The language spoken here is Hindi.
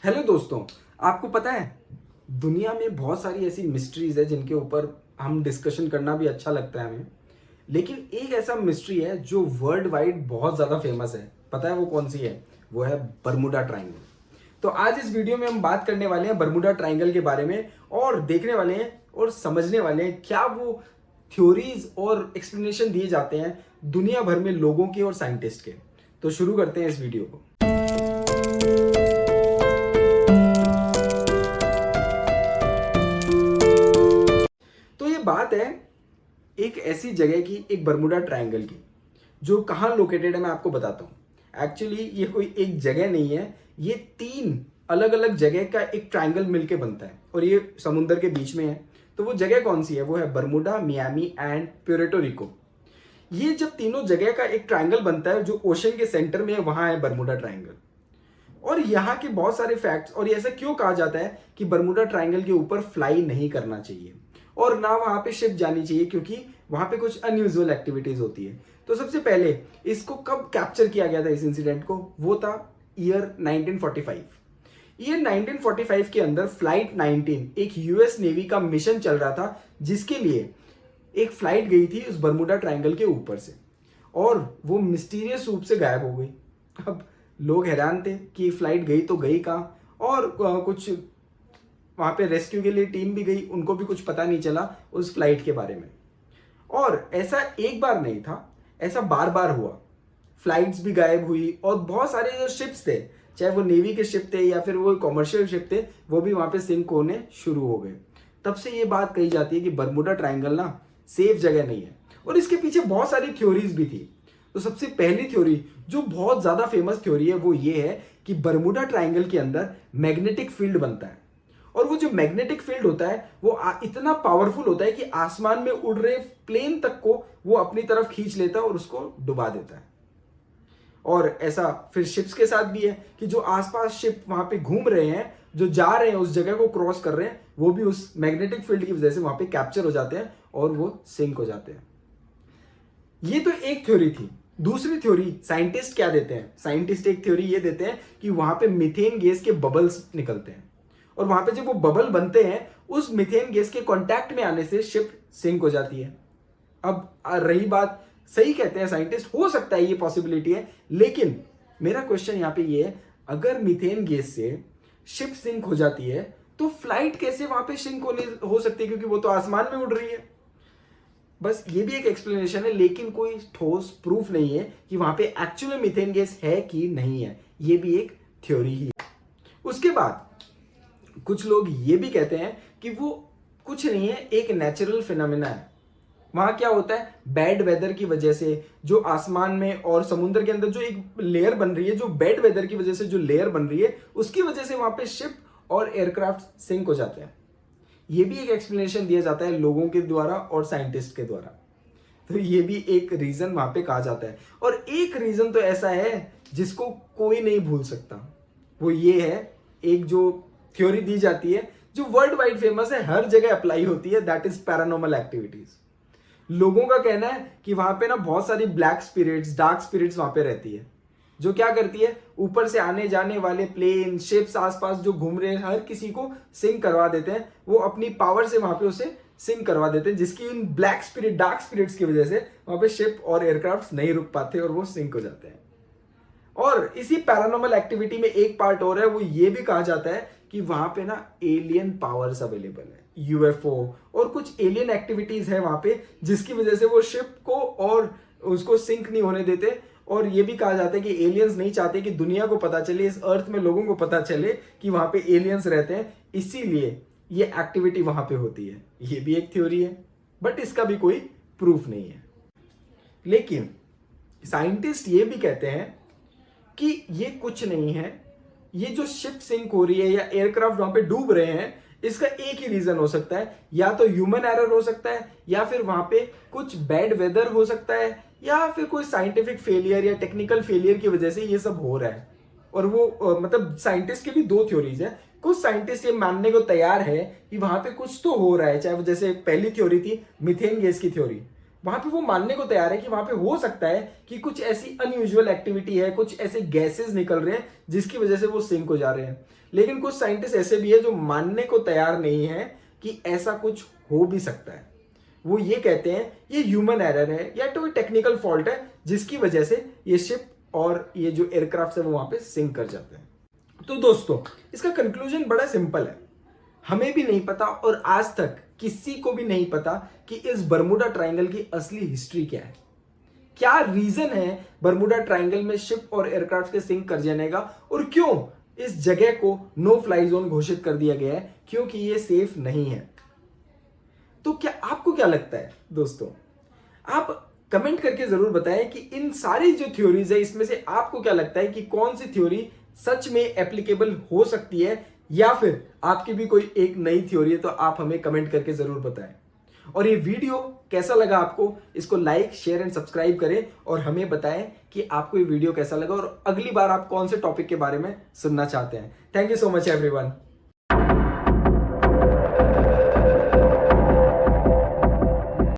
हेलो दोस्तों, आपको पता है दुनिया में बहुत सारी ऐसी मिस्ट्रीज है जिनके ऊपर हम डिस्कशन करना भी अच्छा लगता है हमें। लेकिन एक ऐसा मिस्ट्री है जो वर्ल्ड वाइड बहुत ज़्यादा फेमस है। पता है वो कौन सी है? वो है बर्मुडा ट्रायंगल। तो आज इस वीडियो में हम बात करने वाले हैं बर्मुडा ट्रायंगल के बारे में और देखने वाले हैं और समझने वाले हैं क्या वो थ्योरीज और एक्सप्लेनेशन दिए जाते हैं दुनिया भर में लोगों के और साइंटिस्ट के। तो शुरू करते हैं इस वीडियो को। तो ये बात है एक ऐसी जगह की, एक बर्मुडा ट्रायंगल की, जो कहाँ लोकेटेड है मैं आपको बताता हूँ। एक्चुअली ये कोई एक जगह नहीं है, ये तीन अलग अलग जगह का एक ट्रायंगल मिलके बनता है और ये समुद्र के बीच में है। तो वो जगह कौन सी है? वो है Bermuda, Miami and Puerto Rico. ये जब तीनों जगह का एक ट्रायंगल बनता है जो ओशन के सेंटर में है, वहां है बर्मुडा ट्रायंगल। और यहाँ के बहुत सारे फैक्ट्स, और ये ऐसा क्यों कहा जाता है कि बर्मुडा ट्रायंगल के ऊपर फ्लाई नहीं करना चाहिए और ना वहां पे शिप जानी चाहिए, क्योंकि वहां पे कुछ अनयूजुअल एक्टिविटीज होती है। तो सबसे पहले इसको कब कैप्चर किया गया था इस इंसिडेंट को? वो था ईयर 1945। ईयर 1945 के अंदर फ्लाइट 19 एक यूएस नेवी का मिशन चल रहा था, जिसके लिए एक फ्लाइट गई थी उस बर्मुडा ट्रायंगल के ऊपर से, और वो मिस्टीरियस रूप से गायब हो गई। अब लोग हैरान थे कि फ्लाइट गई तो गई कहाँ, और कुछ वहां पे रेस्क्यू के लिए टीम भी गई, उनको भी कुछ पता नहीं चला उस फ्लाइट के बारे में। और ऐसा एक बार नहीं था, ऐसा बार बार हुआ। फ्लाइट्स भी गायब हुई और बहुत सारे जो शिप्स थे, चाहे वो नेवी के शिप थे या फिर वो कॉमर्शियल शिप थे, वो भी वहां पे सिंक होने शुरू हो गए। तब से ये बात कही जाती है कि बर्मुडा ट्रायंगल ना सेफ जगह नहीं है, और इसके पीछे बहुत सारी थ्योरीज भी थी। तो सबसे पहली थ्योरी जो बहुत ज्यादा फेमस थ्योरी है वो ये है कि बर्मुडा ट्रायंगल के अंदर मैग्नेटिक फील्ड बनता है, और वो जो मैग्नेटिक फील्ड होता है वो इतना पावरफुल होता है कि आसमान में उड़ रहे प्लेन तक को वो अपनी तरफ खींच लेता है और उसको डुबा देता है। और ऐसा फिर शिप्स के साथ भी है कि जो आसपास शिप वहां पे घूम रहे हैं, जो जा रहे हैं उस जगह को क्रॉस कर रहे हैं, वो भी उस मैग्नेटिक फील्ड की वजह से वहां पे कैप्चर हो जाते हैं और वो सिंक हो जाते हैं। ये तो एक थ्योरी थी। दूसरी थ्योरी साइंटिस्ट क्या देते हैं? साइंटिस्ट एक थ्योरी ये देते हैं कि वहां पे मीथेन गैस के बबल्स निकलते हैं, और वहां पे जब वो बबल बनते हैं उस मीथेन गैस के कांटेक्ट में आने से शिप सिंक हो जाती है। अब रही बात, सही कहते हैं साइंटिस्ट, हो सकता है ये पॉसिबिलिटी है, लेकिन मेरा क्वेश्चन यहाँ पे ये है, अगर मीथेन गैस से शिप सिंक हो जाती है तो फ्लाइट कैसे वहां पे सिंक हो सकती है, क्योंकि वो तो आसमान में उड़ रही है। बस ये भी एक एक्सप्लेनेशन है, लेकिन कोई ठोस प्रूफ नहीं है कि वहां पे एक्चुअली मीथेन गैस है कि नहीं है। ये भी एक थ्योरी ही है। उसके बाद कुछ लोग ये भी कहते हैं कि वो कुछ नहीं है, एक नेचुरल फिनोमेना है। वहां क्या होता है, बैड वेदर की वजह से जो आसमान में और समुद्र के अंदर जो एक लेयर बन रही है, जो बैड वेदर की वजह से जो लेयर बन रही है, उसकी वजह से वहां पे शिप और एयरक्राफ्ट सिंक हो जाते हैं। ये भी एक एक्सप्लेनेशन दिया जाता है लोगों के द्वारा और साइंटिस्ट के द्वारा। तो ये भी एक रीजन वहां पे कहा जाता है। और एक रीजन तो ऐसा है जिसको कोई नहीं भूल सकता, वो ये है, एक जो थ्योरी दी जाती है जो वर्ल्ड वाइड फेमस है, हर जगह अप्लाई होती है, दैट इज पैरानॉर्मल एक्टिविटीज। लोगों का कहना है कि वहां पे ना बहुत सारी ब्लैक स्पिरिट्स, डार्क स्पिरिट्स वहां पे रहती है, जो क्या करती है, ऊपर से आने जाने वाले प्लेन, शिप्स, आसपास जो घूम रहे हैं, हर किसी को सिंक करवा देते हैं। वो अपनी पावर से वहां पे उसे सिंक करवा देते हैं, जिसकी उन ब्लैक स्पिरिट, डार्क स्पिरिट्स की वजह से वहां पे शिप और एयरक्राफ्ट नहीं रुक पाते और वो सिंक हो जाते हैं। और इसी पैरानॉर्मल एक्टिविटी में एक पार्ट और है, वो ये भी कहा जाता है कि वहां पे ना एलियन पावर्स अवेलेबल है, यूएफओ और कुछ एलियन एक्टिविटीज है वहां पे, जिसकी वजह से वो शिप को और उसको सिंक नहीं होने देते। और ये भी कहा जाता है कि एलियंस नहीं चाहते कि दुनिया को पता चले, इस अर्थ में लोगों को पता चले कि वहां पे एलियंस रहते हैं, इसीलिए ये एक्टिविटी वहां पे होती है। ये भी एक थ्योरी है, बट इसका भी कोई प्रूफ नहीं है। लेकिन साइंटिस्ट ये भी कहते हैं कि ये कुछ नहीं है, ये जो शिप सिंक हो रही है या एयरक्राफ्ट वहां पे डूब रहे हैं, इसका एक ही रीजन हो सकता है, या तो ह्यूमन एरर हो सकता है, या फिर वहां पे कुछ बैड वेदर हो सकता है, या फिर कोई साइंटिफिक फेलियर या टेक्निकल फेलियर की वजह से ये सब हो रहा है। और वो मतलब साइंटिस्ट के भी दो थ्योरीज है। कुछ साइंटिस्ट ये मानने को तैयार है कि वहां पे कुछ तो हो रहा है, चाहे वो जैसे पहली थ्योरी थी मीथेन गैस की थ्योरी, वहां पे वो मानने को तैयार है कि वहां पे हो सकता है कि कुछ ऐसी अनयूजुअल एक्टिविटी है, कुछ ऐसे गैसेस निकल रहे हैं जिसकी वजह से वो सिंक हो जा रहे हैं। लेकिन कुछ साइंटिस्ट ऐसे भी है जो मानने को तैयार नहीं है कि ऐसा कुछ हो भी सकता है। वो ये कहते हैं ये ह्यूमन एरर है या तो टेक्निकल फॉल्ट है जिसकी वजह से ये शिप और ये जो एयरक्राफ्ट है वो वहां पे सिंक कर जाते हैं। तो दोस्तों इसका कंक्लूजन बड़ा सिंपल है, हमें भी नहीं पता और आज तक किसी को भी नहीं पता कि इस बर्मुडा ट्रायंगल की असली हिस्ट्री क्या है, क्या रीजन है बर्मुडा ट्रायंगल में शिप और एयरक्राफ्ट के सिंक कर जाने का, और क्यों इस जगह को नो फ्लाई जोन घोषित कर दिया गया है, क्योंकि ये सेफ नहीं है। तो क्या आपको क्या लगता है दोस्तों, आप कमेंट करके जरूर बताएं कि इन सारी जो थ्योरीज है इसमें से आपको क्या लगता है कि कौन सी थ्योरी सच में एप्लीकेबल हो सकती है, या फिर आपकी भी कोई एक नई थ्योरी है तो आप हमें कमेंट करके जरूर बताएं। और ये वीडियो कैसा लगा आपको, इसको लाइक शेयर एंड सब्सक्राइब करें और हमें बताएं कि आपको ये वीडियो कैसा लगा और अगली बार आप कौन से टॉपिक के बारे में सुनना चाहते हैं। Thank you so much everyone.